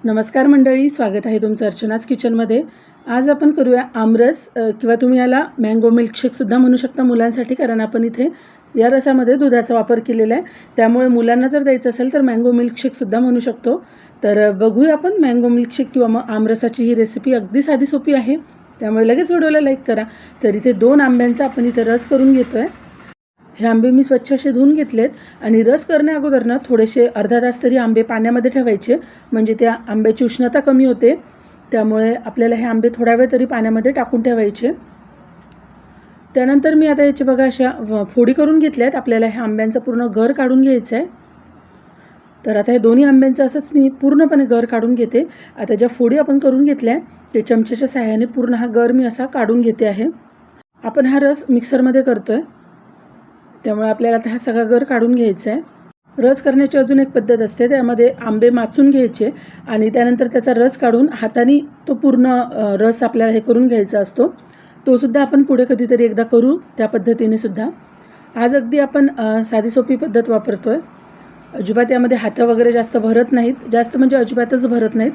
नमस्कार मंडळी, स्वागत आहे तुमचं अर्चनाच किचनमध्ये। आज आपण करूया आमरस किंवा तुम्ही याला मँगो मिल्कशेकसुद्धा म्हणू शकता मुलांसाठी, कारण आपण इथे या रसामध्ये दुधाचा वापर केलेला आहे। त्यामुळे मुलांना जर द्यायचं असेल तर मँगो मिल्कशेकसुद्धा म्हणू शकतो। तर बघूया आपण मँगो मिल्कशेक किंवा मग आमरसाची ही रेसिपी अगदी साधी सोपी आहे, त्यामुळे लगेच व्हिडिओला लाईक करा। तर इथे 2 आंब्यांचा आपण इथे रस करून घेतो आहे। हे आंबे मी स्वच्छ असे धुवून घेतलेत आणि रस करण्या अगोदर ना थोडेसे अर्धा तास तरी आंबे पाण्यामध्ये ठेवायचे, म्हणजे त्या आंब्याची उष्णता कमी होते। त्यामुळे आपल्याला हे आंबे थोडा वेळ तरी पाण्यामध्ये टाकून ठेवायचे। त्यानंतर मी आता याचे बघा अशा फोडी करून घेतल्यात। आपल्याला ह्या आंब्यांचं पूर्ण गर काढून घ्यायचं आहे। तर आता हे दोन्ही आंब्यांचं असंच मी पूर्णपणे गर काढून घेते। आता ज्या फोडी आपण करून घेतल्या ते चमच्याच्या सहाय्याने पूर्ण हा गर मी असा काढून घेते आहे। आपण हा रस मिक्सरमध्ये करतोय, त्यामुळे आपल्याला आता हा सगळा गर काढून घ्यायचा आहे। रस करण्याची अजून एक पद्धत असते, त्यामध्ये आंबे माचून घ्यायचे आणि त्यानंतर त्याचा रस काढून हाताने तो पूर्ण रस आपल्याला हे करून घ्यायचा असतो। तो सुद्धा आपण पुढे कधीतरी एकदा करू त्या पद्धतीने सुद्धा। आज अगदी आपण साधी सोपी पद्धत वापरतोय। अजिबात यामध्ये हात वगैरे जास्त भरत नाहीत, जास्त म्हणजे अजिबातच भरत नाहीत।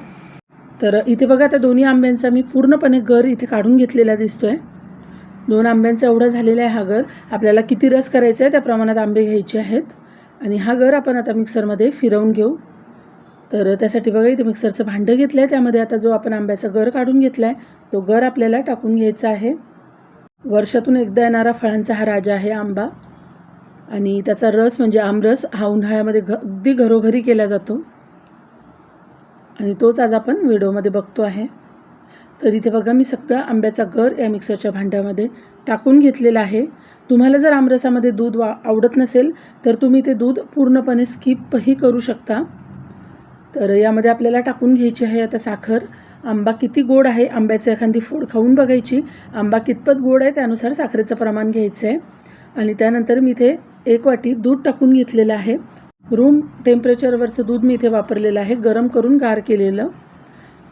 तर इथे बघा आता दोन्ही आंब्यांचा मी पूर्णपणे गर इथे काढून घेतलेला दिसतोय। 2 आंब्यांचा एवढा झालेला आहे हा गर। आपल्याला किती रस करायचा आहे त्या प्रमाणात आंबे घ्यायचे आहेत आणि हा गर आपण आता मिक्सरमध्ये फिरवून घेऊ। तर त्यासाठी बघा इथे मिक्सरचं भांडं घेतलं आहे, त्यामध्ये आता जो आपण आंब्याचा गर काढून घेतला आहे तो गर आपल्याला टाकून घ्यायचा आहे। वर्षातून एकदा येणारा फळांचा हा राजा आहे आंबा, आणि त्याचा रस म्हणजे आमरस हा उन्हाळ्यामध्ये अगदी घरोघरी केला जातो आणि तोच आज आपण व्हिडिओमध्ये बघतो आहे। तर इथे बघा मी सगळा आंब्याचा गर या मिक्सरच्या भांड्यामध्ये टाकून घेतलेला आहे। तुम्हाला जर आमरसामध्ये दूध आवडत नसेल तर तुम्ही ते दूध पूर्णपणे स्किपही करू शकता। तर यामध्ये आपल्याला टाकून घ्यायची आहे आता साखर। आंबा किती गोड आहे, आंब्याची एखादी फोड खाऊन बघायची, आंबा कितपत गोड आहे त्यानुसार साखरेचं प्रमाण घ्यायचं आहे। आणि त्यानंतर मी इथे 1 वाटी दूध टाकून घेतलेलं आहे। रूम टेम्परेचरवरचं दूध मी इथे वापरलेलं आहे, गरम करून गार केलेलं।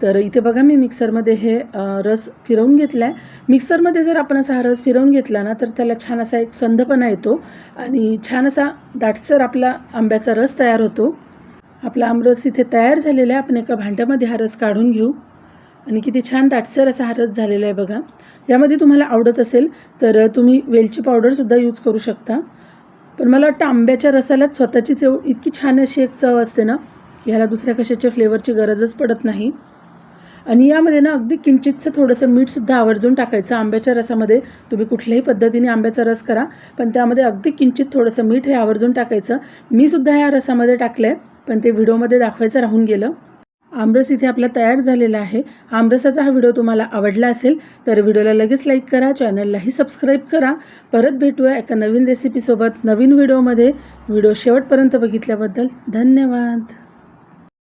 तर इथे बघा मी मिक्सरमध्ये हे रस फिरवून घेतला आहे। मिक्सरमध्ये जर आपण असा हा रस फिरवून घेतला ना तर त्याला छान असा एक संधपणा येतो आणि छान असा दाटसर आपला आंब्याचा रस तयार होतो। आपला आमरस इथे तयार झालेला आहे। आपण एका भांड्यामध्ये हा रस काढून घेऊ आणि किती छान दाटसर असा हा रस झालेला आहे बघा। यामध्ये तुम्हाला आवडत असेल तर तुम्ही वेलची पावडरसुद्धा यूज करू शकता, पण मला वाटतं आंब्याच्या रसालाच स्वतःचीच इतकी छान अशी एक चव असते ना की ह्याला दुसऱ्या कशाच्या फ्लेवरची गरजच पडत नाही। आणि यामध्ये ना अगदी किंचितचं थोडंसं मीठसुद्धा आवर्जून टाकायचं। आंब्याच्या रसामध्ये तुम्ही कुठल्याही पद्धतीने आंब्याचा रस करा, पण त्यामध्ये अगदी किंचित थोडंसं मीठ हे आवर्जून टाकायचं। मी सुद्धा या रसामध्ये टाकलं आहे, पण ते व्हिडिओमध्ये दाखवायचं राहून गेलं। आमरस इथे आपला तयार झालेला आहे। आमरसाचा हा व्हिडिओ तुम्हाला आवडला असेल तर व्हिडिओला लगेच लाईक करा, चॅनललाही सबस्क्राईब करा। परत भेटूया एका नवीन रेसिपीसोबत नवीन व्हिडिओमध्ये। व्हिडिओ शेवटपर्यंत बघितल्याबद्दल धन्यवाद।